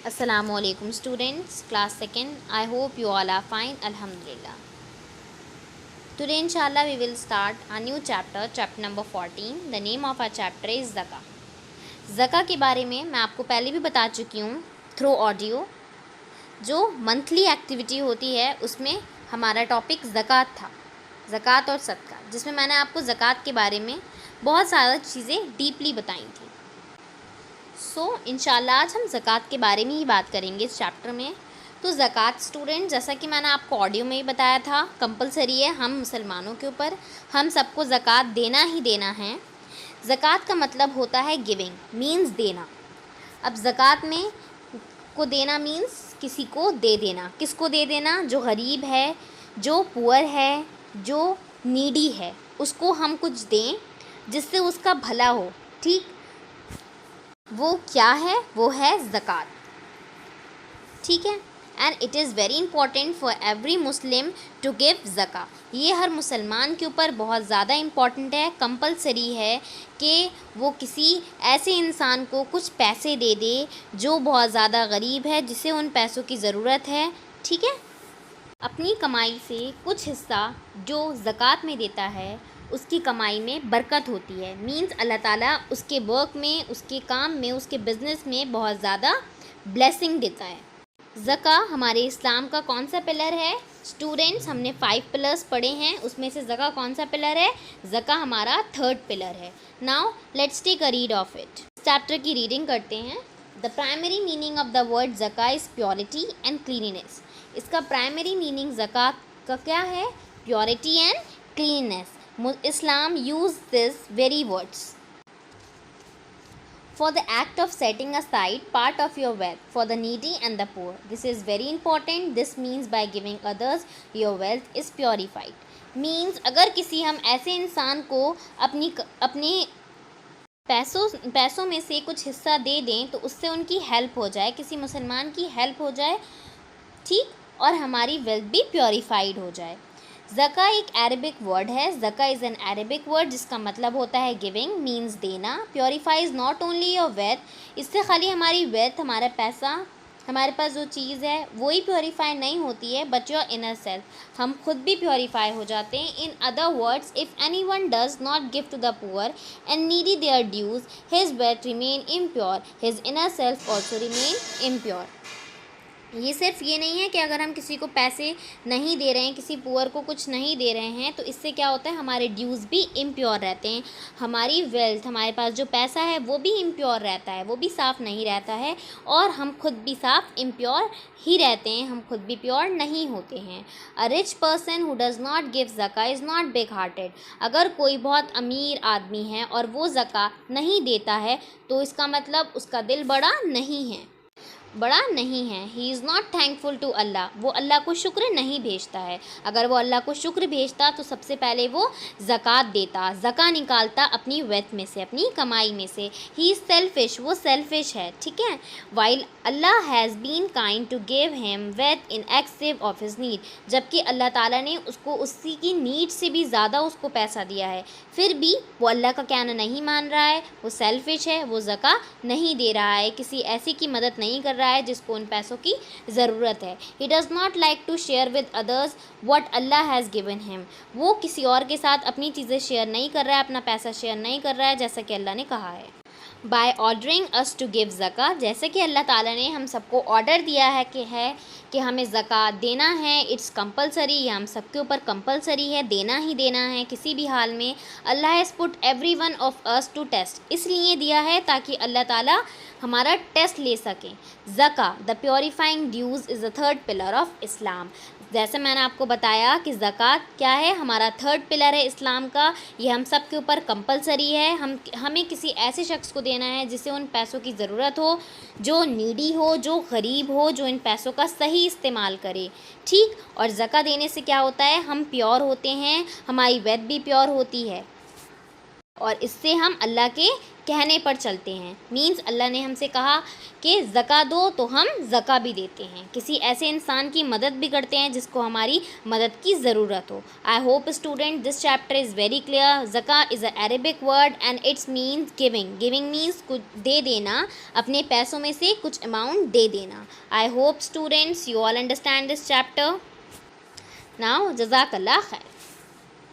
Assalamu alaikum students, class 2nd. I hope you all are fine, alhamdulillah. Today inshallah we will start a new chapter, chapter number 14. The name of our chapter is Zaka. Zaka के बारे में मैं आपको पहले भी बता चुकी हूँ थ्रू ऑडियो। जो मंथली एक्टिविटी होती है उसमें हमारा टॉपिक ज़कात था, ज़कात और सदका, जिसमें मैंने आपको ज़कात के बारे में बहुत सारी चीज़ें डीपली बताई थी। इंशाल्लाह आज हम ज़कात के बारे में ही बात करेंगे इस चैप्टर में। तो ज़कात स्टूडेंट, जैसा कि मैंने आपको ऑडियो में ही बताया था, कंपलसरी है हम मुसलमानों के ऊपर, हम सबको ज़कात देना ही देना है। ज़कात का मतलब होता है गिविंग, मीन्स देना। अब ज़कात में को देना मीन्स किसी को दे देना। किसको दे देना? जो गरीब है, जो पुअर है, जो नीडी है, उसको हम कुछ दें जिससे उसका भला हो। ठीक, वो क्या है? वो है ज़कात। ठीक है, and it is very important for every Muslim to give zakah. ये हर मुसलमान के ऊपर बहुत ज़्यादा इम्पॉर्टेंट है, कंपलसरी है कि वो किसी ऐसे इंसान को कुछ पैसे दे दे जो बहुत ज़्यादा गरीब है, जिसे उन पैसों की ज़रूरत है। ठीक है, अपनी कमाई से कुछ हिस्सा जो ज़कात में देता है उसकी कमाई में बरकत होती है। मीन्स अल्लाह ताला उसके वर्क में, उसके काम में, उसके बिज़नेस में बहुत ज़्यादा ब्लेसिंग देता है। ज़का हमारे इस्लाम का कौन सा पिलर है? स्टूडेंट्स, हमने 5 पिलर्स पढ़े हैं, उसमें से ज़का कौन सा पिलर है? ज़का हमारा 3rd पिलर है। Now let's take a read of it. Chapter की रीडिंग करते हैं। The primary meaning of the word zakah is purity and cleanliness. इसका प्राइमरी मीनिंग ज़कात का क्या है? Purity and cleanness. Islam use this very words for the act of setting aside part of your wealth for the needy and the poor. This is very important. This means by giving others your wealth is purified. Means अगर किसी हम ऐसे इंसान को अपने पैसों में से कुछ हिस्सा दे दें तो उससे उनकी हेल्प हो जाए, किसी मुसलमान की हेल्प हो जाए, ठीक, और हमारी वेल्थ भी प्योरीफाइड हो जाए। ज़का एक अरबिक वर्ड है। Zaka is an Arabic word जिसका मतलब होता है गिविंग, मीन्स देना। Purifiers not only your wealth, इससे खाली हमारी वेल्थ, हमारा पैसा, हमारे पास जो चीज़ है वही प्योरीफाई नहीं होती है, बट योर इनर सेल्फ, हम खुद भी प्योरीफाई हो जाते हैं। In other words, if anyone does not give to the poor and needy their dues, his wealth remain impure, his inner self also remain impure. ये सिर्फ ये नहीं है कि अगर हम किसी को पैसे नहीं दे रहे हैं, किसी पुअर को कुछ नहीं दे रहे हैं, तो इससे क्या होता है? हमारे ड्यूज़ भी इम्प्योर रहते हैं, हमारी वेल्थ, हमारे पास जो पैसा है वो भी इम्प्योर रहता है, वो भी साफ़ नहीं रहता है, और हम खुद भी साफ़ इम्प्योर ही रहते हैं, हम खुद भी प्योर नहीं होते हैं। A rich person who does not give Zaka is not big hearted. अगर कोई बहुत अमीर आदमी है और वो ज़का नहीं देता है तो इसका मतलब उसका दिल बड़ा नहीं है। He is not thankful to Allah, वो अल्लाह को शुक्र नहीं भेजता है। अगर वो अल्लाह को शुक्र भेजता तो सबसे पहले वो ज़कात देता, ज़का निकालता अपनी वेल्थ में से, अपनी कमाई में से। ही इज़ सेल्फिश, वो सेल्फिश है। ठीक है, while Allah has been kind to give him wealth in excess of his need, जबकि अल्लाह ताला ने उसको उसकी की नीड से भी ज़्यादा उसको पैसा दिया है, फिर भी वो अल्लाह का कहना नहीं मान रहा है, वो सेल्फिश है, वो ज़का नहीं दे रहा है, किसी ऐसी की मदद नहीं कर रहा है जिसको उन पैसों की ज़रूरत है। He does not like to share with others what Allah has given him, वो किसी और के साथ अपनी चीज़ें शेयर नहीं कर रहा है, अपना पैसा शेयर नहीं कर रहा है, जैसा कि अल्लाह ने कहा है। By ordering us to give zakah, जैसे कि अल्लाह ताला ने हम सबको ऑर्डर दिया है कि हमें ज़कात देना है, इट्स कंपलसरी, ये हम सबके ऊपर कंपलसरी है, देना ही देना है किसी भी हाल में। Allah has put every one of us to test, इसलिए दिया है ताकि अल्लाह ताला हमारा टेस्ट ले सकें। Zakah the purifying dues is the 3rd pillar of Islam. जैसे मैंने आपको बताया कि ज़कात क्या है, हमारा 3rd पिलर है इस्लाम का, ये हम सब के ऊपर कंपलसरी है। हमें किसी ऐसे शख्स को देना है जिसे उन पैसों की ज़रूरत हो, जो नीडी हो, जो गरीब हो, जो इन पैसों का सही इस्तेमाल करे। ठीक, और ज़का देने से क्या होता है? हम प्योर होते हैं, हमारी वेल्थ भी प्योर होती है, और इससे हम अल्लाह के کہنے پر چلتے ہیں. مینس اللہ نے ہم سے کہا کہ زکوٰۃ دو تو ہم زکوٰۃ بھی دیتے ہیں. کسی ایسے انسان کی مدد بھی کرتے ہیں جس کو ہماری مدد کی ضرورت ہو. I hope student this chapter is very clear. Zakat is a Arabic word and it's means giving. Giving means کچھ دے دینا، اپنے پیسوں میں سے کچھ اماؤنٹ دے دینا. I hope students you all understand this chapter. Now جزاک اللہ خیر.